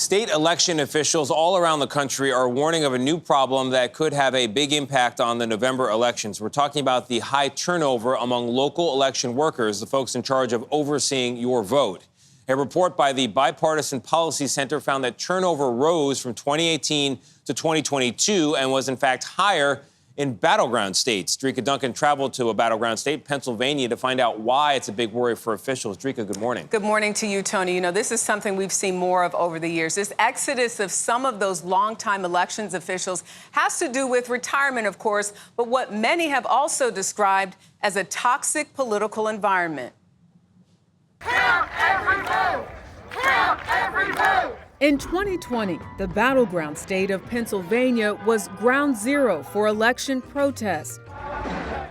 State election officials all around the country are warning of a new problem that could have a big impact on the November elections. We're talking about the high turnover among local election workers, the folks in charge of overseeing your vote. A report by the Bipartisan Policy Center found that turnover rose from 2018 to 2022 and was, in fact, higher in battleground states. Drika Duncan traveled to a battleground state, Pennsylvania, to find out why it's a big worry for officials. Drika, good morning. Good morning to you, Tony. You know, this is something we've seen more of over the years. This exodus of some of those longtime elections officials has to do with retirement, of course, but what many have also described as a toxic political environment. Count every vote! Count every vote! In 2020, the battleground state of Pennsylvania was ground zero for election protests,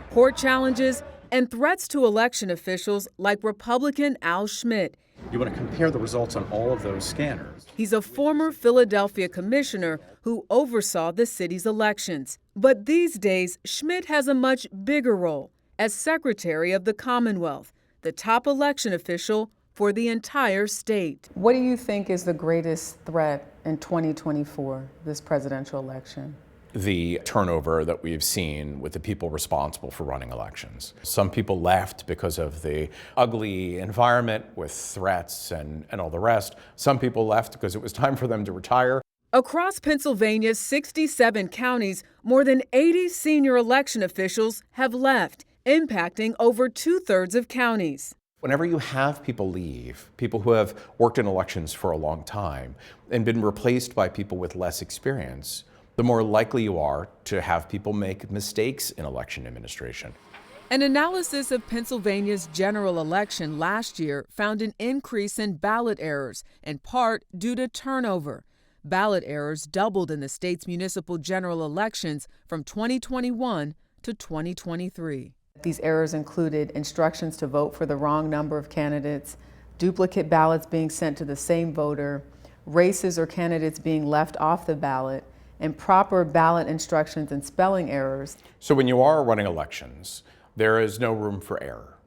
court challenges, and threats to election officials like Republican Al Schmidt. You want to compare the results on all of those scanners. He's a former Philadelphia commissioner who oversaw the city's elections. But these days, Schmidt has a much bigger role as Secretary of the Commonwealth, the top election official for the entire state. What do you think is the greatest threat in 2024, this presidential election? The turnover that we've seen with the people responsible for running elections. Some people left because of the ugly environment with threats and all the rest. Some people left because it was time for them to retire. Across Pennsylvania's 67 counties, more than 80 senior election officials have left, impacting over 2/3 of counties. Whenever you have people leave, people who have worked in elections for a long time and been replaced by people with less experience, the more likely you are to have people make mistakes in election administration. An analysis of Pennsylvania's general election last year found an increase in ballot errors, in part due to turnover. Ballot errors doubled in the state's municipal general elections from 2021 to 2023. These errors included instructions to vote for the wrong number of candidates, duplicate ballots being sent to the same voter, races or candidates being left off the ballot, improper ballot instructions and spelling errors. So when you are running elections, there is no room for error,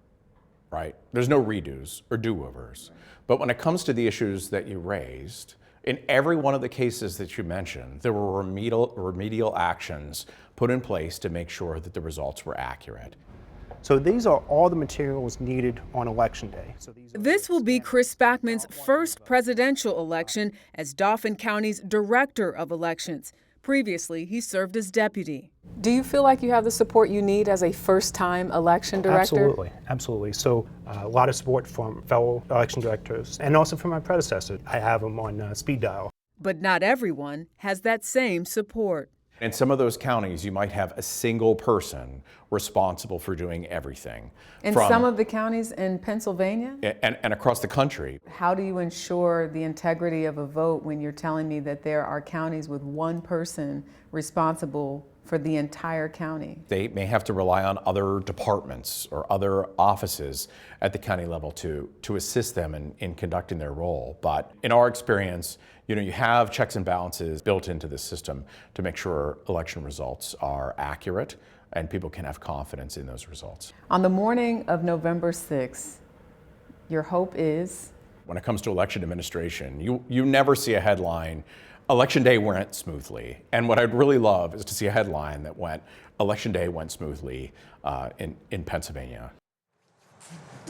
right? There's no redos or do-overs. But when it comes to the issues that you raised, in every one of the cases that you mentioned, there were remedial actions put in place to make sure that the results were accurate. So these are all the materials needed on Election Day. This will be Chris Spackman's first presidential election as Dauphin County's Director of Elections. Previously, he served as deputy. Do you feel like you have the support you need as a first-time election director? Absolutely. So a lot of support from fellow election directors and also from my predecessor. I have them on speed dial. But not everyone has that same support. In some of those counties, you might have a single person responsible for doing everything. In some of the counties in Pennsylvania? And across the country. How do you ensure the integrity of a vote when you're telling me that there are counties with one person responsible for the entire county? They may have to rely on other departments or other offices at the county level to assist them in conducting their role. But in our experience, you have checks and balances built into the system to make sure election results are accurate and people can have confidence in those results. On the morning of November 6th, your hope is? When it comes to election administration, you never see a headline, Election Day went smoothly. And what I'd really love is to see a headline that went, Election Day went smoothly in Pennsylvania.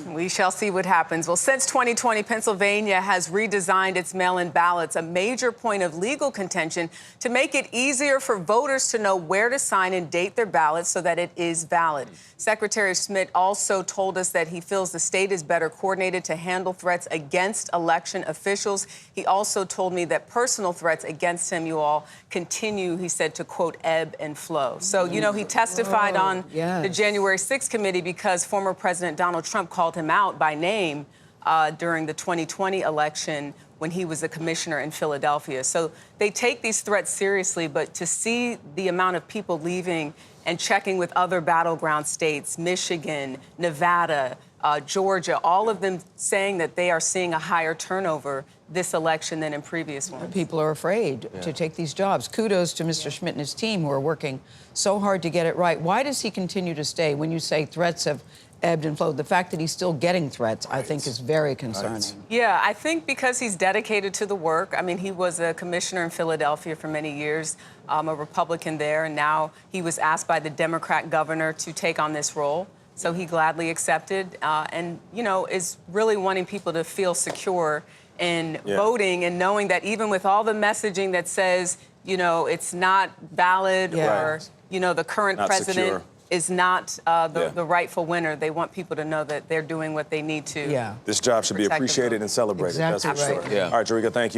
We shall see what happens. Well, since 2020, Pennsylvania has redesigned its mail-in ballots, a major point of legal contention, to make it easier for voters to know where to sign and date their ballots so that it is valid. Secretary Schmidt also told us that he feels the state is better coordinated to handle threats against election officials. He also told me that personal threats against him, you all, continue, he said, to, quote, ebb and flow. So, he testified on the January 6th committee because former President Donald Trump called him out by name during the 2020 election when he was a commissioner in Philadelphia. So they take these threats seriously, but to see the amount of people leaving and checking with other battleground states, Michigan, Nevada, Georgia, all of them saying that they are seeing a higher turnover this election than in previous ones. People are afraid to take these jobs. Kudos to Mr. Schmidt and his team who are working so hard to get it right. Why does he continue to stay when you say threats have ebbed and flowed. The fact that he's still getting threats, I think, is very concerning. Yeah, I think because he's dedicated to the work. I mean, he was a commissioner in Philadelphia for many years, a Republican there, and now he was asked by the Democrat governor to take on this role. So he gladly accepted and, you know, is really wanting people to feel secure in voting and knowing that even with all the messaging that says, you know, it's not valid or, you know, the current president is not the rightful winner, they want people to know that they're doing what they need to. This job should be appreciated and celebrated. Exactly that's for right. sure. All right, Jerika, thank you.